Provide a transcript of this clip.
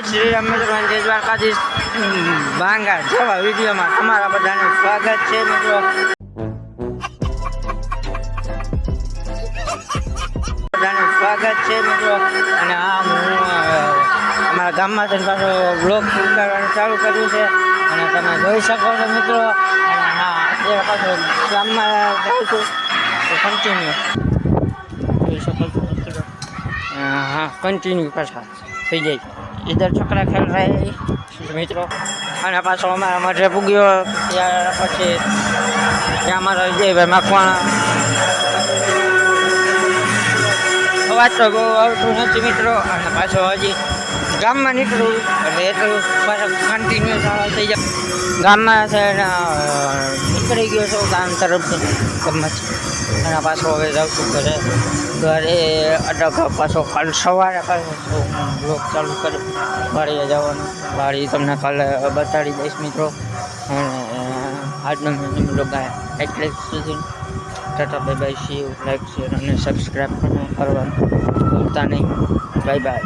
શ્રી રામ મિત્રો જય દ્વારકાધીશ ભાંગા જેવા વિડીયોમાં તમારા બધાનું સ્વાગત છે મિત્રો. અને આ હું અમારા ગામમાં જઈને પાછો બ્લોગ કરવાનું ચાલુ કર્યું છે અને તમે જોઈ શકો છો મિત્રો. અને હા અત્યારે પાછો ગામમાં જાઉં છું તો કન્ટિન્યુ જોઈ શકો છો મિત્રો. हाँ कंटिन्यू पाछा थी जाए इधर छोकरा खेल रहे मित्रों. અને પાછો અમારા મઢે પૂગ્યો ત્યાર પછી ત્યાં અમારા વિજયભાઈ માખવાણા અવાજ તો બહુ આવતું નથી મિત્રો. અને પાછો હજી ગામમાં નીકળું એટલે એટલું પાછું કન્ટિન્યુ ચાલુ થઈ જાય. ગામમાં છે ને નીકળી ગયો છું ગામ તરફથી ગમત. અને પાછો હવે જાઉં છું ઘરે અડગ પાછો કાલ સવારે પાછો બ્લોગ ચાલુ કરી વાડીએ જવાનું. વાડી તમને કાલે બતાડી દઈશ મિત્રો. અને આજનો બ્લોગ એટલે સુધી Tata bye bye. C you. Like share અને સબસ્ક્રાઈબ કરવાનું ભૂલતા નહીં. Bye bye.